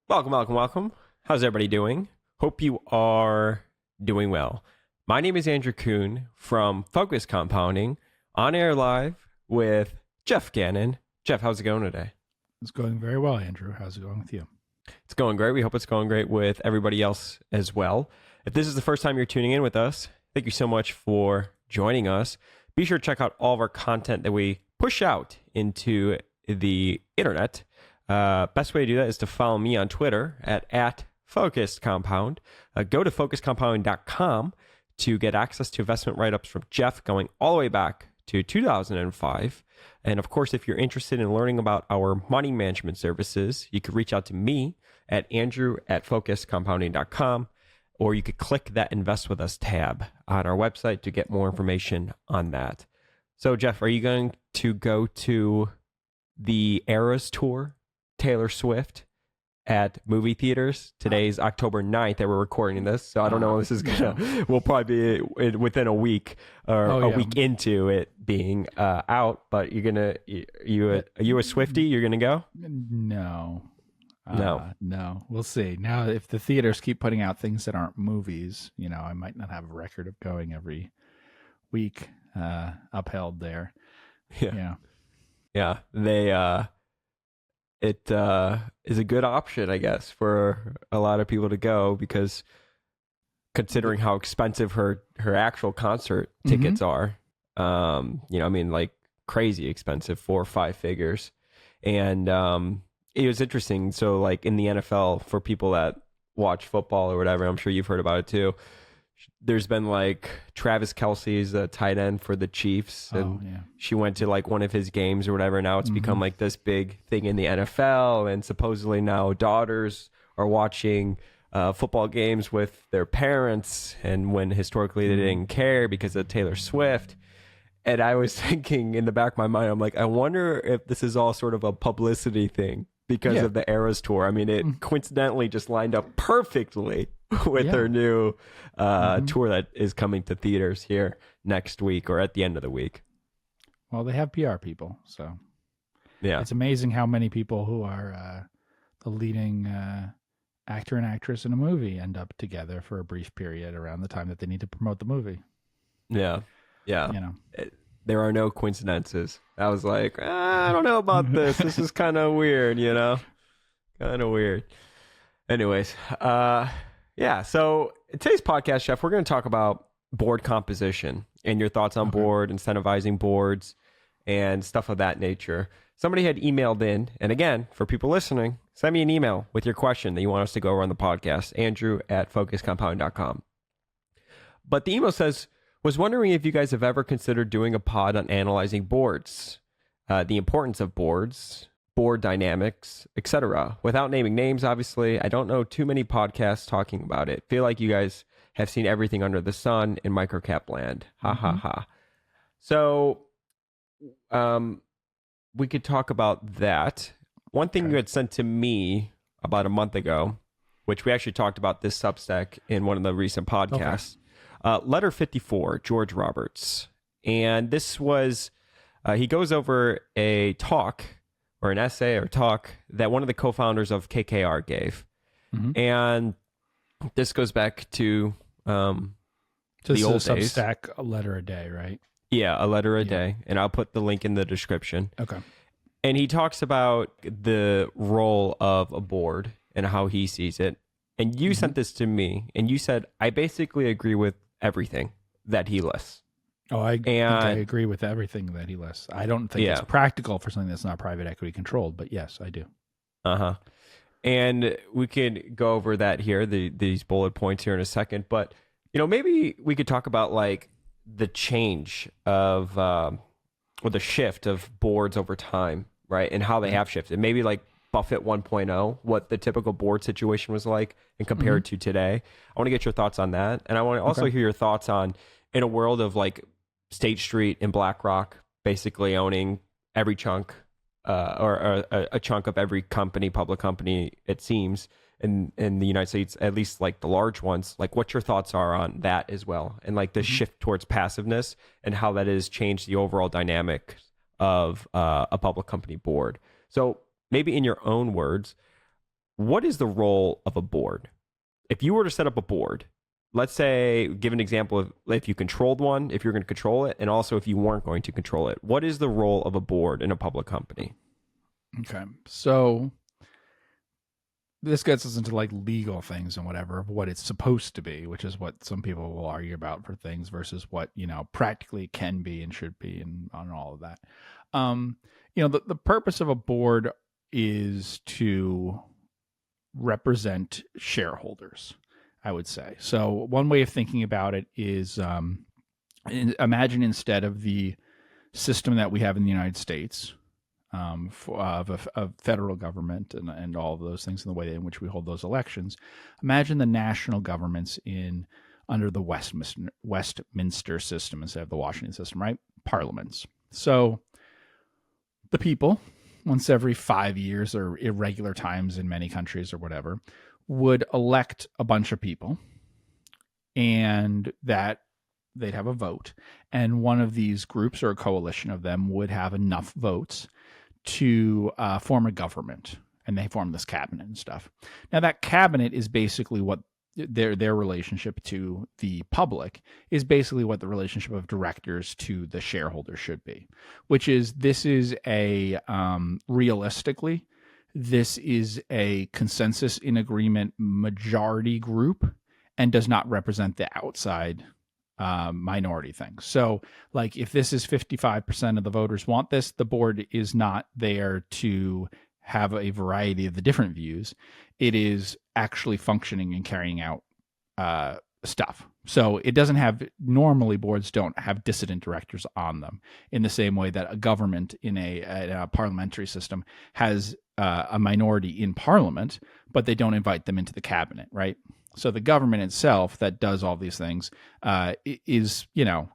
Welcome. How's everybody doing? Hope you are doing well. My name is Andrew Kuhn from Focus Compounding, on air live with Geoff Gannon. Geoff, how's it going today? It's going very well, Andrew. How's it going with you? It's going great. We hope it's going great with everybody else as well. If this is the first time you're tuning in with us, thank you so much for joining us. Be sure to check out all of our content that we push out into the internet. Best way to do that is to follow me on Twitter at @FocusedCompound. Go to focuscompounding.com to get access to investment write-ups from Geoff going all the way back to 2005. And of course, if you're interested in learning about our money management services, you could reach out to me at andrew@focuscompounding.com, or you could click that Invest With Us tab on our website to get more information on that. So, Geoff, are you going to go to the Eras Tour, Taylor Swift, at movie theaters? Today's October 9th that we're recording this, so I don't know when this is gonna. We'll probably be within a week or a week into it being out. But you're gonna, are you a Swiftie? You're gonna go? No. No. We'll see. Now, if the theaters keep putting out things that aren't movies, I might not have a record of going every week upheld there. Yeah. They it is a good option, I guess, for a lot of people to go, because considering how expensive her actual concert tickets are, like crazy expensive, 4 or 5 figures. And it was interesting. So like in the NFL, for people that watch football or whatever, I'm sure you've heard about it too. There's been like Travis Kelce's a tight end for the Chiefs, and she went to like one of his games or whatever. Now it's become like this big thing in the NFL, and supposedly now daughters are watching football games with their parents, and when historically they didn't care because of Taylor Swift. And I was thinking in the back of my mind, I'm like, I wonder if this is all sort of a publicity thing because of the Eras Tour. I mean, it coincidentally just lined up perfectly with her new tour that is coming to theaters here next week or at the end of the week. Well, they have PR people, so yeah, it's amazing how many people who are the leading actor and actress in a movie end up together for a brief period around the time that they need to promote the movie. Yeah. There are no coincidences. I was like, I don't know about this. This is kind of weird, kind of weird. Anyways, so in today's podcast, Geoff, we're going to talk about board composition and your thoughts on board, incentivizing boards, and stuff of that nature. Somebody had emailed in, and again, for people listening, send me an email with your question that you want us to go over on the podcast, andrew@focuscompounding.com. But the email says, was wondering if you guys have ever considered doing a pod on analyzing boards, the importance of boards, board dynamics, etc. Without naming names, obviously, I don't know too many podcasts talking about it. Feel like you guys have seen everything under the sun in microcap land. Ha ha ha. So, we could talk about that. One thing you had sent to me about a month ago, which we actually talked about this Substack in one of the recent podcasts. Letter 54, George Roberts. And this was, he goes over a talk or an essay or talk that one of the co-founders of KKR gave. And this goes back to the old days. Substack, a letter a day, right? Yeah, a letter a day. And I'll put the link in the description. Okay. And he talks about the role of a board and how he sees it. And you sent this to me, and you said, I basically agree with everything that he lists. I agree with everything that he lists. I don't think it's practical for something that's not private equity controlled, but yes, I do. And we could go over that here, these bullet points here in a second. But, maybe we could talk about like the change of, or the shift of boards over time, right? And how they have shifted. Maybe like Buffett 1.0, what the typical board situation was like and compared to today. I want to get your thoughts on that. And I want to also hear your thoughts on, in a world of like State Street and BlackRock basically owning every chunk or a chunk of every company, public company, it seems, in the United States, at least like the large ones, like what your thoughts are on that as well. And like the shift towards passiveness and how that has changed the overall dynamic of a public company board. So maybe in your own words, what is the role of a board? If you were to set up a board, let's say, give an example of if you controlled one, if you're going to control it, and also if you weren't going to control it, what is the role of a board in a public company? Okay. So this gets us into like legal things and whatever of what it's supposed to be, which is what some people will argue about for things versus what, practically can be and should be and on all of that. The purpose of a board is to represent shareholders, I would say. So one way of thinking about it is imagine instead of the system that we have in the United States, of federal government and all of those things, and the way in which we hold those elections. Imagine the national governments under the Westminster system instead of the Washington system, right? Parliaments. So the people, once every 5 years or irregular times in many countries or whatever, would elect a bunch of people, and that they'd have a vote. And one of these groups or a coalition of them would have enough votes to form a government, and they form this cabinet and stuff. Now that cabinet is basically what their relationship to the public is basically what the relationship of directors to the shareholders should be, which is realistically, this is a consensus in agreement majority group and does not represent the outside minority things. So like if this is 55% of the voters want this, the board is not there to have a variety of the different views. It is actually functioning and carrying out stuff. So it doesn't have, normally boards don't have dissident directors on them in the same way that a government in a parliamentary system has a minority in parliament, but they don't invite them into the cabinet, right? So the government itself that does all these things is,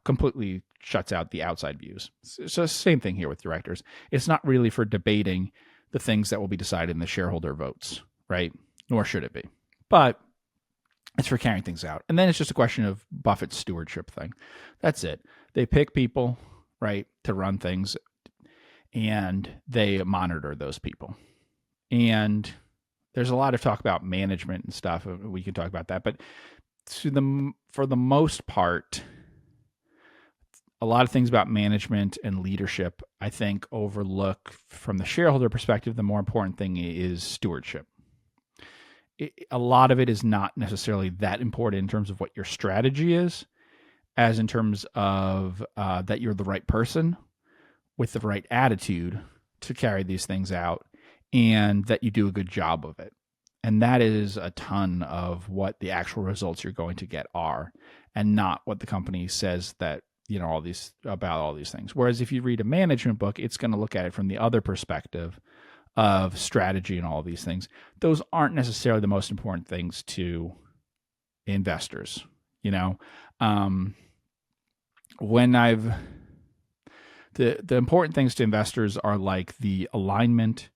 completely shuts out the outside views. So same thing here with directors. It's not really for debating the things that will be decided in the shareholder votes, right? Nor should it be. But it's for carrying things out. And then it's just a question of Buffett's stewardship thing. That's it. They pick people, right, to run things, and they monitor those people. And there's a lot of talk about management and stuff. We can talk about that. But for the most part, a lot of things about management and leadership, I think, overlook from the shareholder perspective. The more important thing is stewardship. A lot of it is not necessarily that important in terms of what your strategy is, as in terms of that you're the right person with the right attitude to carry these things out, and that you do a good job of it. And that is a ton of what the actual results you're going to get are, and not what the company says that, all these things. Whereas if you read a management book, it's going to look at it from the other perspective of strategy and all these things. Those aren't necessarily the most important things to investors. The important things to investors are like the alignment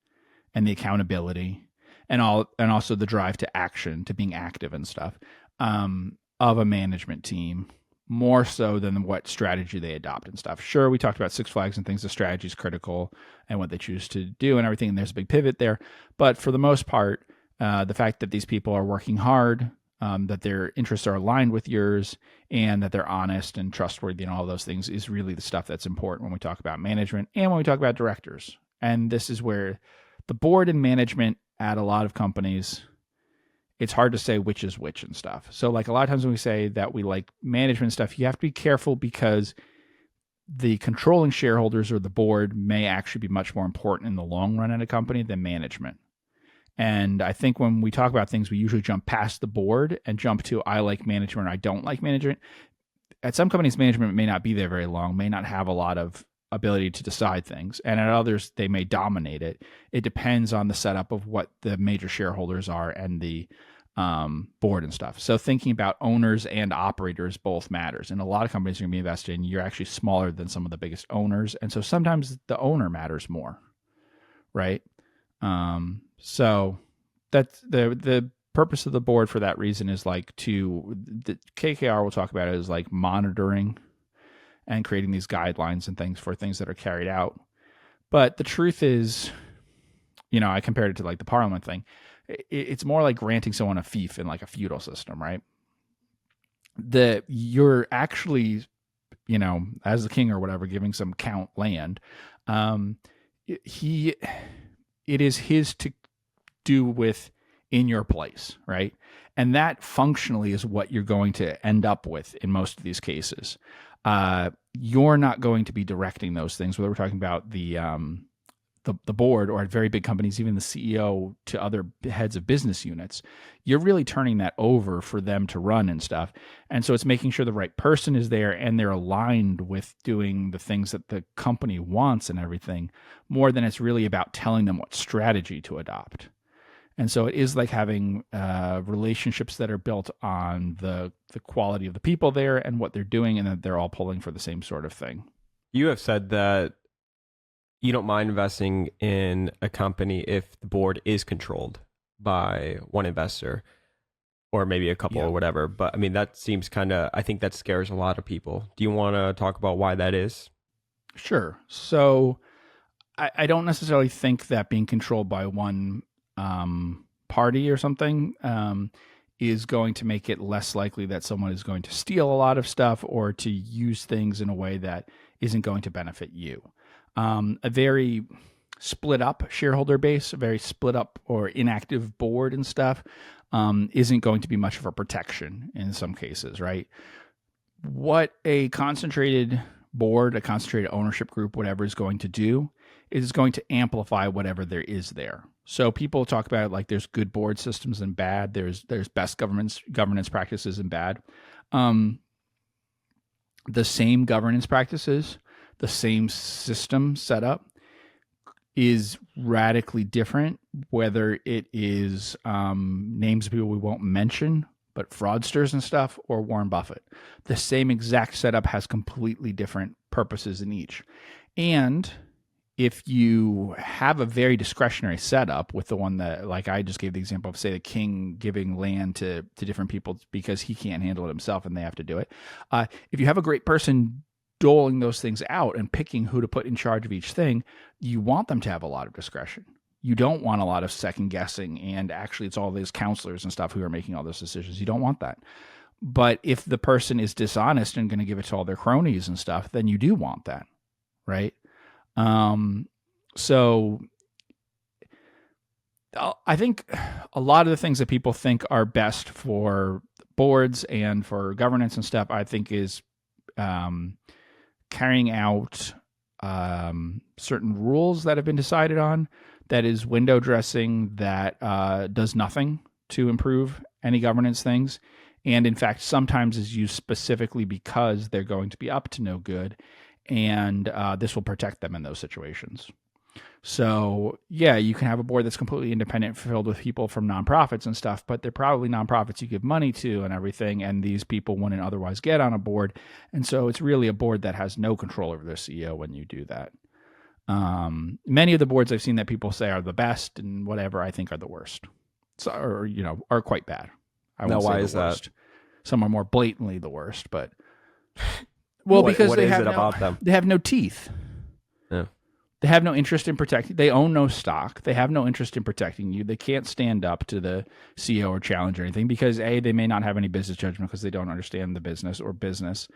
and the accountability, and also the drive to action, to being active and stuff, of a management team, more so than what strategy they adopt and stuff. Sure, we talked about Six Flags and things. The strategy is critical and what they choose to do and everything. And there's a big pivot there. But for the most part, the fact that these people are working hard, that their interests are aligned with yours, and that they're honest and trustworthy and all those things is really the stuff that's important when we talk about management and when we talk about directors. And this is where the board and management at a lot of companies, it's hard to say which is which and stuff. So like a lot of times when we say that we like management stuff, you have to be careful because the controlling shareholders or the board may actually be much more important in the long run in a company than management. And I think when we talk about things, we usually jump past the board and jump to I like management or I don't like management. At some companies, management may not be there very long, may not have a lot of ability to decide things. And at others, they may dominate it. It depends on the setup of what the major shareholders are and the board and stuff. So thinking about owners and operators both matters. And a lot of companies you're going to be invested in, you're actually smaller than some of the biggest owners. And so sometimes the owner matters more, right? So that's the purpose of the board for that reason is like the KKR will talk about it as like monitoring and creating these guidelines and things for things that are carried out. But the truth is, I compared it to like the parliament thing. it's more like granting someone a fief in like a feudal system, right? You're actually, as the king or whatever, giving some count land. It is his to do with in your place, right? And that functionally is what you're going to end up with in most of these cases. You're not going to be directing those things, whether we're talking about the board or at very big companies, even the CEO to other heads of business units. You're really turning that over for them to run and stuff. And so it's making sure the right person is there and they're aligned with doing the things that the company wants and everything, more than it's really about telling them what strategy to adopt. And so it is like having relationships that are built on the quality of the people there and what they're doing, and that they're all pulling for the same sort of thing. You have said that you don't mind investing in a company if the board is controlled by one investor or maybe a couple or whatever. But I mean, that seems I think that scares a lot of people. Do you want to talk about why that is? Sure. So I don't necessarily think that being controlled by one party or something is going to make it less likely that someone is going to steal a lot of stuff or to use things in a way that isn't going to benefit you. A very split up shareholder base, a very split up or inactive board and stuff isn't going to be much of a protection in some cases, right? What a concentrated board, a concentrated ownership group, whatever is going to do is going to amplify whatever there is there. So people talk about it like there's good board systems and bad. There's best governance practices and bad. The same governance practices, the same system setup is radically different, whether it is names of people we won't mention, but fraudsters and stuff, or Warren Buffett. The same exact setup has completely different purposes in each. And if you have a very discretionary setup with the one that, like I just gave the example of, say, the king giving land to different people because he can't handle it himself and they have to do it. If you have a great person doling those things out and picking who to put in charge of each thing, you want them to have a lot of discretion. You don't want a lot of second guessing, and actually it's all these counselors and stuff who are making all those decisions. You don't want that. But if the person is dishonest and going to give it to all their cronies and stuff, then you do want that, right? So I think a lot of the things that people think are best for boards and for governance and stuff, I think is carrying out certain rules that have been decided on, that is window dressing, that does nothing to improve any governance things, and in fact sometimes is used specifically because they're going to be up to no good, and this will protect them in those situations. So yeah, you can have a board that's completely independent, filled with people from nonprofits and stuff, but they're probably nonprofits you give money to and everything, and these people wouldn't otherwise get on a board. And so it's really a board that has no control over their CEO when you do that. Many of the boards I've seen that people say are the best and whatever, I think are the worst. So, or, are quite bad. Now, why is that? Some are more blatantly the worst, but well, because what they is have it about them? They have no teeth. Yeah. They have no interest in protecting. They own no stock. They have no interest in protecting you. They can't stand up to the CEO or challenge or anything because A, they may not have any business judgment because they don't understand the business or business.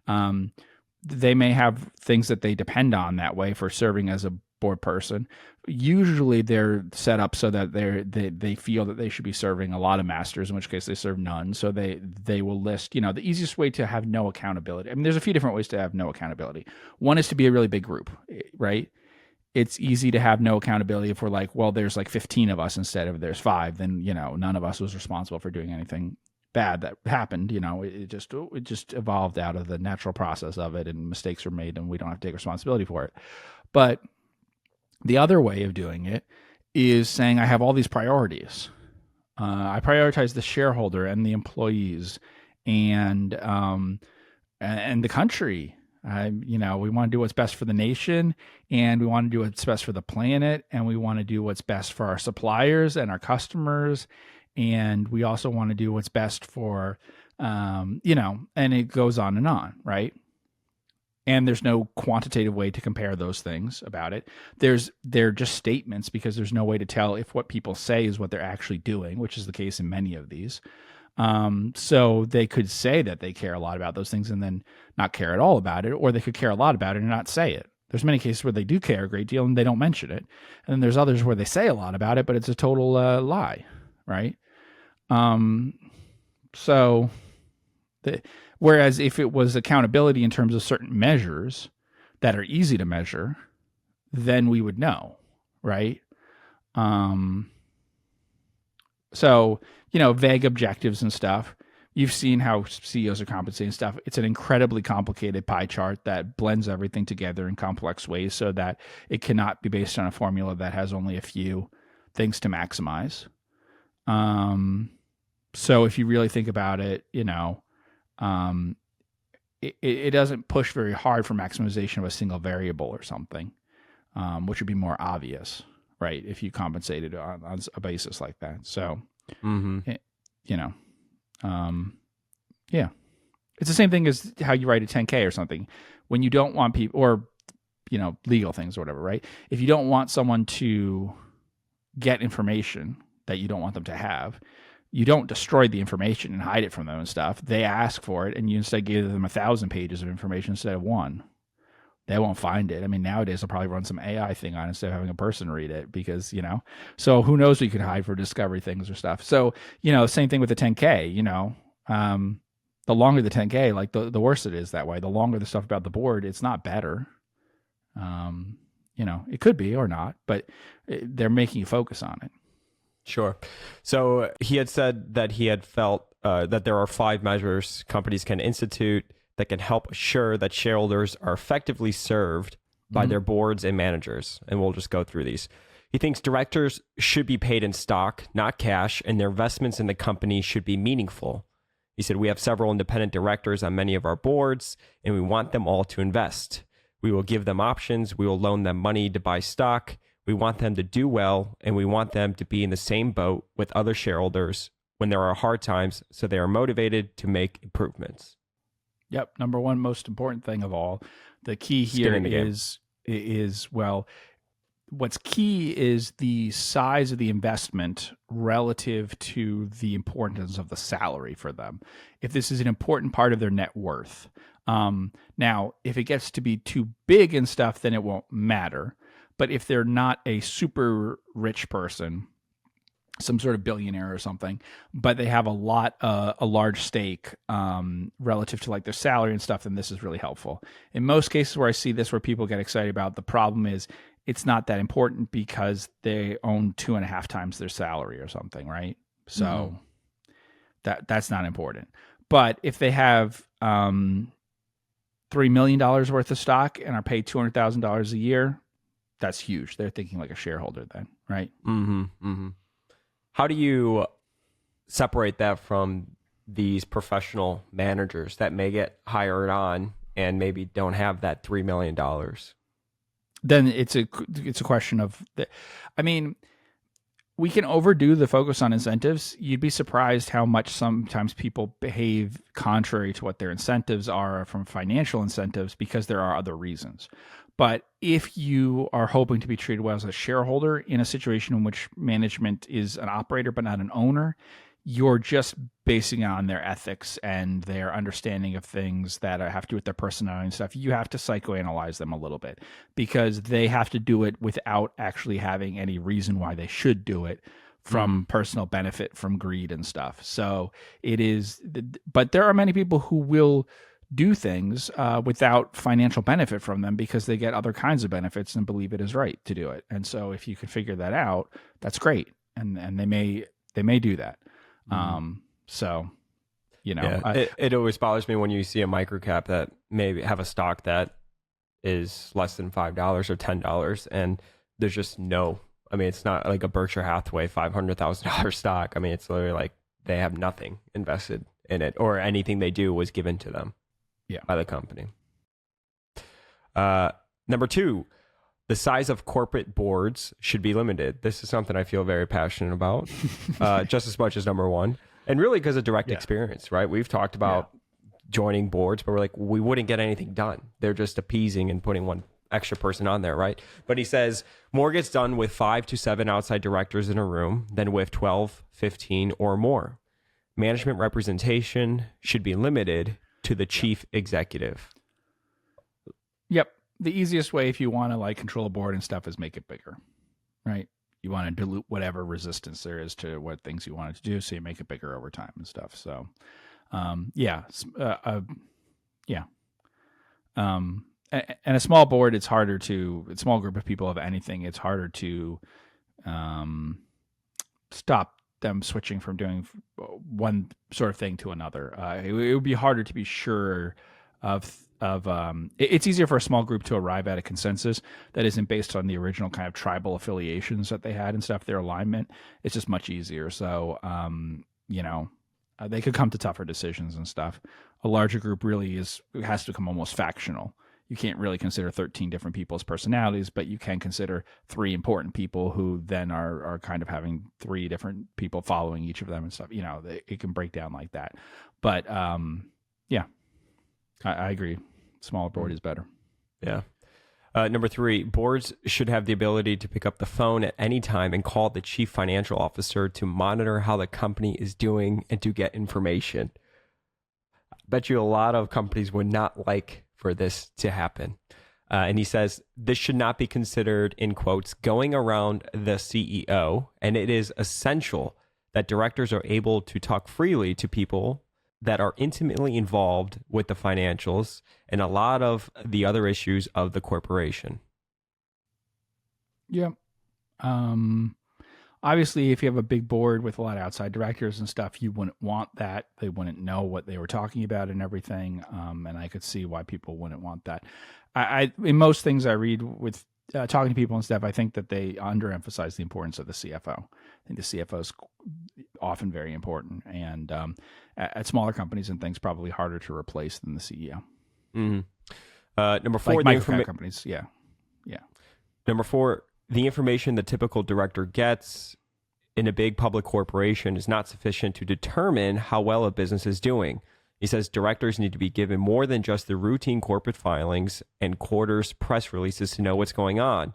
They may have things that they depend on that way for serving as a board person. Usually they're set up so that they feel that they should be serving a lot of masters, in which case they serve none. So they will list, the easiest way to have no accountability. I mean, there's a few different ways to have no accountability. One is to be a really big group, right? It's easy to have no accountability if we're like, well, there's like 15 of us instead of there's 5, then, none of us was responsible for doing anything bad that happened. It just evolved out of the natural process of it, and mistakes were made and we don't have to take responsibility for it. But the other way of doing it is saying, I have all these priorities. I prioritize the shareholder and the employees and the country. We want to do what's best for the nation, and we want to do what's best for the planet, and we want to do what's best for our suppliers and our customers, and we also want to do what's best for, and it goes on and on, right? and there's no quantitative way to compare those things about it. They're just statements because there's no way to tell if what people say is what they're actually doing, which is the case in many of these. So they could say that they care a lot about those things and then not care at all about it, or they could care a lot about it and not say it. There's many cases where they do care a great deal and they don't mention it. And then there's others where they say a lot about it, but it's a total lie, right? Whereas if it was accountability in terms of certain measures that are easy to measure, then we would know, right? So, vague objectives and stuff. You've seen how CEOs are compensated and stuff. It's an incredibly complicated pie chart that blends everything together in complex ways so that it cannot be based on a formula that has only a few things to maximize. So if you really think about it, it doesn't push very hard for maximization of a single variable or something, which would be more obvious, right? If you compensated on a basis like that. So, yeah, it's the same thing as how you write a 10K or something. When you don't want people, or, legal things or whatever, right? If you don't want someone to get information that you don't want them to have, you don't destroy the information and hide it from them and stuff. They ask for it, and you instead give them 1,000 pages of information instead of one. They won't find it. I mean, nowadays they'll probably run some AI thing on it instead of having a person read it because, so who knows what you could hide for discovery things or stuff. So, same thing with the 10K, the longer the 10K, like the worse it is that way. The longer the stuff about the board, it's not better. It could be or not, but they're making you focus on it. Sure. So he had said that he had felt that there are 5 measures companies can institute that can help assure that shareholders are effectively served by their boards and managers. And we'll just go through these. He thinks directors should be paid in stock, not cash, and their investments in the company should be meaningful. He said, we have several independent directors on many of our boards, and we want them all to invest. We will give them options. We will loan them money to buy stock. We want them to do well, and we want them to be in the same boat with other shareholders when there are hard times, so they are motivated to make improvements. Yep. Number one, most important thing of all. The key here is what's key is the size of the investment relative to the importance of the salary for them. If this is an important part of their net worth. Now, if it gets to be too big and stuff, then it won't matter. But if they're not a super rich person, some sort of billionaire or something, but they have a large stake relative to like their salary and stuff, then this is really helpful. In most cases where I see this, where people get excited about, the problem is it's not that important because they own 2.5 times their salary or something, right? So that's not important. But if they have $3 million worth of stock and are paid $200,000 a year, that's huge. They're thinking like a shareholder then, right? How do you separate that from these professional managers that may get hired on and maybe don't have that $3 million? Then it's a question of, we can overdo the focus on incentives. You'd be surprised how much sometimes people behave contrary to what their incentives are from financial incentives because there are other reasons. But if you are hoping to be treated well as a shareholder in a situation in which management is an operator but not an owner, you're just basing it on their ethics and their understanding of things that have to do with their personality and stuff. You have to psychoanalyze them a little bit because they have to do it without actually having any reason why they should do it from personal benefit, from greed and stuff. So it is, but there are many people who will do things without financial benefit from them because they get other kinds of benefits and believe it is right to do it. And so if you can figure that out, that's great. And they may do that. It always bothers me when you see a microcap that maybe have a stock that is less than $5 or $10, and there's just it's not like a Berkshire Hathaway $500,000 stock. I mean, it's literally like they have nothing invested in it, or anything they do was given to them by the company. Number 2, the size of corporate boards should be limited. This is something I feel very passionate about, just as much as number 1. And really because of direct experience, right? We've talked about joining boards, but we're like, we wouldn't get anything done. They're just appeasing and putting one extra person on there, right? But he says more gets done with 5 to 7 outside directors in a room than with 12, 15, or more. Management representation should be limited to the chief executive. Yep. The easiest way, if you want to like control a board and stuff, is make it bigger, right? You want to dilute whatever resistance there is to what things you want it to do, so you make it bigger over time and stuff. So, yeah. And a small board, it's harder to, a small group of people of anything, it's harder to stop them switching from doing one sort of thing to another. It would be harder to be sure of it's easier for a small group to arrive at a consensus that isn't based on the original kind of tribal affiliations that they had and stuff, their alignment. It's just much easier. So, they could come to tougher decisions and stuff. A larger group really has to become almost factional. You can't really consider 13 different people's personalities, but you can consider 3 important people who then are kind of having 3 different people following each of them and stuff. It can break down like that. But yeah, I agree. Smaller board is better. Yeah. Number 3, boards should have the ability to pick up the phone at any time and call the chief financial officer to monitor how the company is doing and to get information. I bet you a lot of companies would not like for this to happen. And he says, this should not be considered, in quotes, going around the CEO. And it is essential that directors are able to talk freely to people that are intimately involved with the financials and a lot of the other issues of the corporation. Yeah. Obviously, if you have a big board with a lot of outside directors and stuff, you wouldn't want that. They wouldn't know what they were talking about and everything. And I could see why people wouldn't want that. I in most things I read with talking to people and stuff, I think that they underemphasize the importance of the CFO. I think the CFO is often very important, and at smaller companies and things, probably harder to replace than the CEO. Mm-hmm. Number 4, like microcap companies. Yeah. Number 4, the information the typical director gets in a big public corporation is not sufficient to determine how well a business is doing. He says directors need to be given more than just the routine corporate filings and quarters press releases to know what's going on.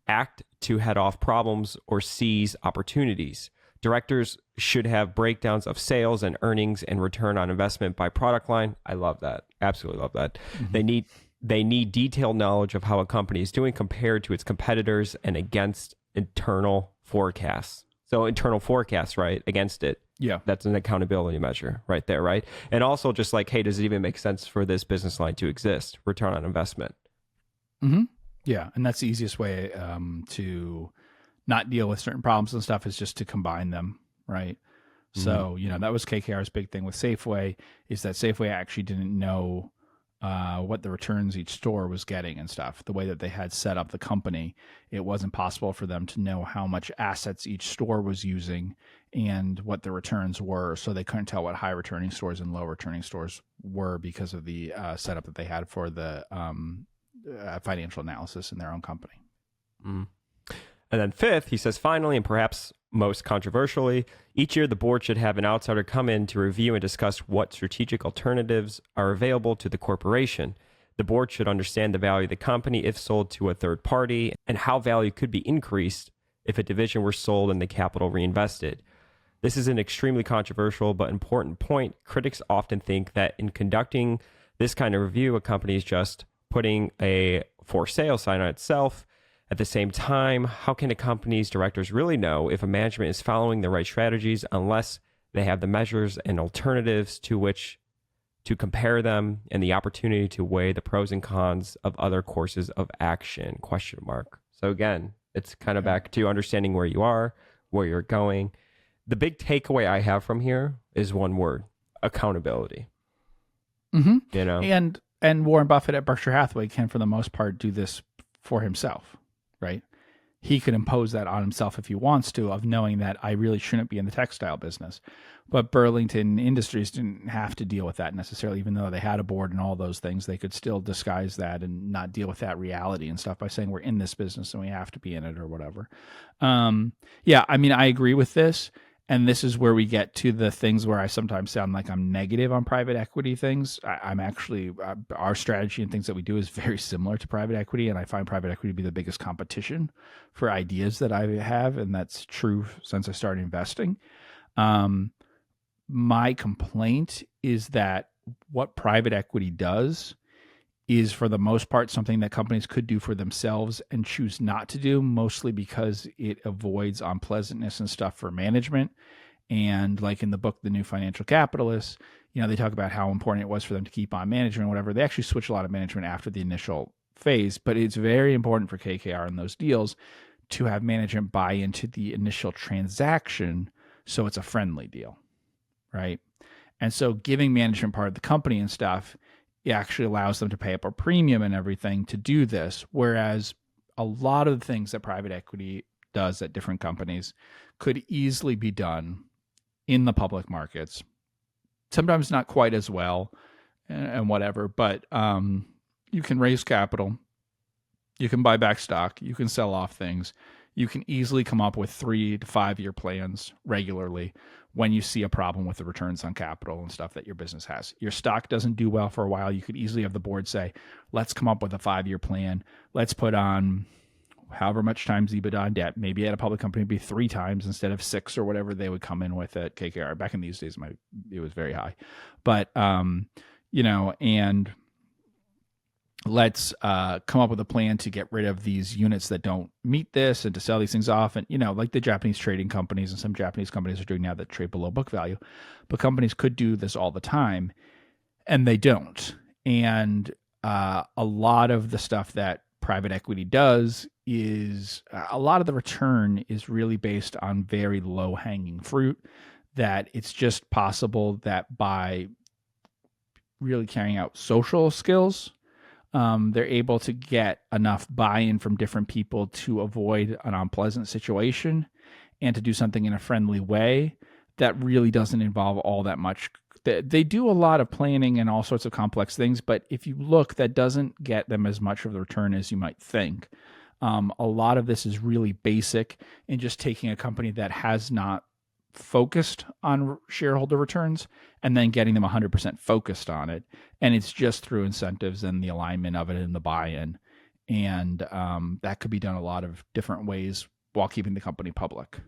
Act to head off problems or seize opportunities. Directors should have breakdowns of sales and earnings and return on investment by product line. I love that. Absolutely love that. Mm-hmm. They need detailed knowledge of how a company is doing compared to its competitors and against internal forecasts. So internal forecasts, right, against it. Yeah. That's an accountability measure right there, right? And also just like, hey, does it even make sense for this business line to exist? Return on investment. Mm-hmm. Yeah. And that's the easiest way to not deal with certain problems and stuff is just to combine them, right? Mm-hmm. So, that was KKR's big thing with Safeway, is that Safeway actually didn't know what the returns each store was getting and stuff. The way that they had set up the company, it wasn't possible for them to know how much assets each store was using and what the returns were. So they couldn't tell what high returning stores and low returning stores were because of the setup that they had for the financial analysis in their own company. Mm. And then 5th, he says, finally, and perhaps most controversially, each year the board should have an outsider come in to review and discuss what strategic alternatives are available to the corporation. The board should understand the value of the company if sold to a third party and how value could be increased if a division were sold and the capital reinvested. This is an extremely controversial but important point. Critics often think that in conducting this kind of review, a company is just putting a for sale sign on itself. At the same time, how can a company's directors really know if a management is following the right strategies unless they have the measures and alternatives to which to compare them and the opportunity to weigh the pros and cons of other courses of action? ? So again, it's kind of back to understanding where you are, where you're going. The big takeaway I have from here is one word: accountability. Mm-hmm. And Warren Buffett at Berkshire Hathaway can, for the most part, do this for himself. Right? He could impose that on himself if he wants to, of knowing that I really shouldn't be in the textile business. But Burlington Industries didn't have to deal with that necessarily, even though they had a board and all those things. They could still disguise that and not deal with that reality and stuff by saying we're in this business and we have to be in it or whatever. I agree with this. And this is where we get to the things where I sometimes sound like I'm negative on private equity things. I'm actually, our strategy and things that we do is very similar to private equity. And I find private equity to be the biggest competition for ideas that I have. And that's true since I started investing. My complaint is that what private equity does is, for the most part, something that companies could do for themselves and choose not to do, mostly because it avoids unpleasantness and stuff for management. And like in the book, The New Financial Capitalists, they talk about how important it was for them to keep on management, whatever. They actually switch a lot of management after the initial phase, but it's very important for KKR in those deals to have management buy into the initial transaction so it's a friendly deal, right? And so giving management part of the company and stuff, it actually allows them to pay up a premium and everything to do this. Whereas a lot of the things that private equity does at different companies could easily be done in the public markets. Sometimes not quite as well and whatever, but you can raise capital, you can buy back stock, you can sell off things. You can easily come up with 3 to 5 year plans regularly when you see a problem with the returns on capital and stuff that your business has. Your stock doesn't do well for a while. You could easily have the board say, let's come up with a 5-year plan. Let's put on however much times EBITDA on debt. Maybe at a public company it'd be 3 times instead of 6 or whatever they would come in with at KKR. Back in these days, it was very high. But, and let's come up with a plan to get rid of these units that don't meet this and to sell these things off. And, like the Japanese trading companies and some Japanese companies are doing now that trade below book value. But companies could do this all the time, and they don't. And a lot of the stuff that private equity does is a lot of the return is really based on very low-hanging fruit, that it's just possible that by really carrying out social skills, they're able to get enough buy-in from different people to avoid an unpleasant situation and to do something in a friendly way that really doesn't involve all that much. They do a lot of planning and all sorts of complex things, but if you look, that doesn't get them as much of the return as you might think. A lot of this is really basic in just taking a company that has not focused on shareholder returns and then getting them 100% focused on it. And it's just through incentives and the alignment of it and the buy-in. And that could be done a lot of different ways while keeping the company public,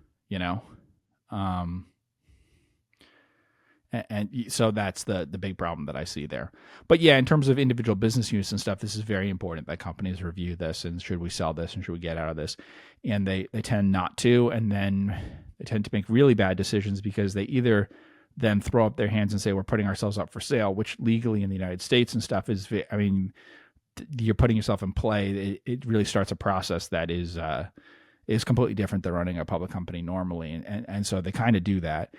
And so that's the big problem that I see there. But yeah, in terms of individual business units and stuff, this is very important that companies review this and should we sell this and should we get out of this? And they tend not to, and then they tend to make really bad decisions because they either then throw up their hands and say, we're putting ourselves up for sale, which legally in the United States and stuff is, you're putting yourself in play. It really starts a process that is completely different than running a public company normally. And so they kind of do that.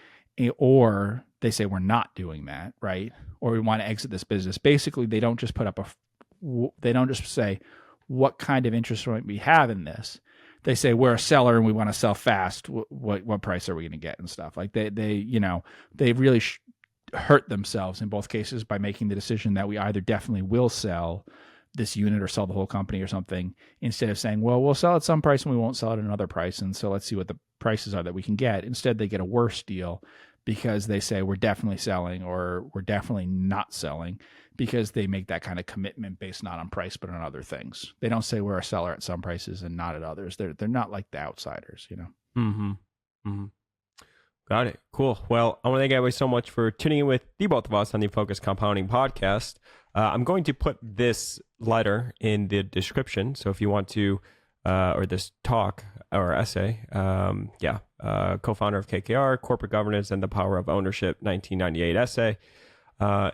Or they say, we're not doing that, right? Or we want to exit this business. Basically, they don't just they don't just say, what kind of interest rate we have in this. They say, we're a seller and we want to sell fast. What price are we going to get and stuff? Like they really hurt themselves in both cases by making the decision that we either definitely will sell this unit or sell the whole company or something, instead of saying, well, we'll sell at some price and we won't sell at another price. And so let's see what the prices are that we can get. Instead, they get a worse deal because they say we're definitely selling or we're definitely not selling, because they make that kind of commitment based not on price, but on other things. They don't say we're a seller at some prices and not at others. They're not like the outsiders, Mm-hmm. Mm-hmm. Got it. Cool. Well, I want to thank everybody so much for tuning in with the both of us on the Focused Compounding podcast. I'm going to put this letter in the description. So if you want to, or this talk or essay, co-founder of KKR, Corporate Governance and the Power of Ownership, 1998 essay,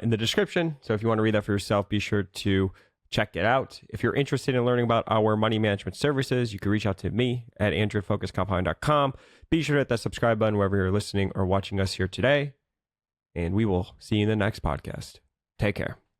in the description. So if you want to read that for yourself, be sure to check it out. If you're interested in learning about our money management services, you can reach out to me at andrew@focusedcompounding.com. Be sure to hit that subscribe button wherever you're listening or watching us here today. And we will see you in the next podcast. Take care.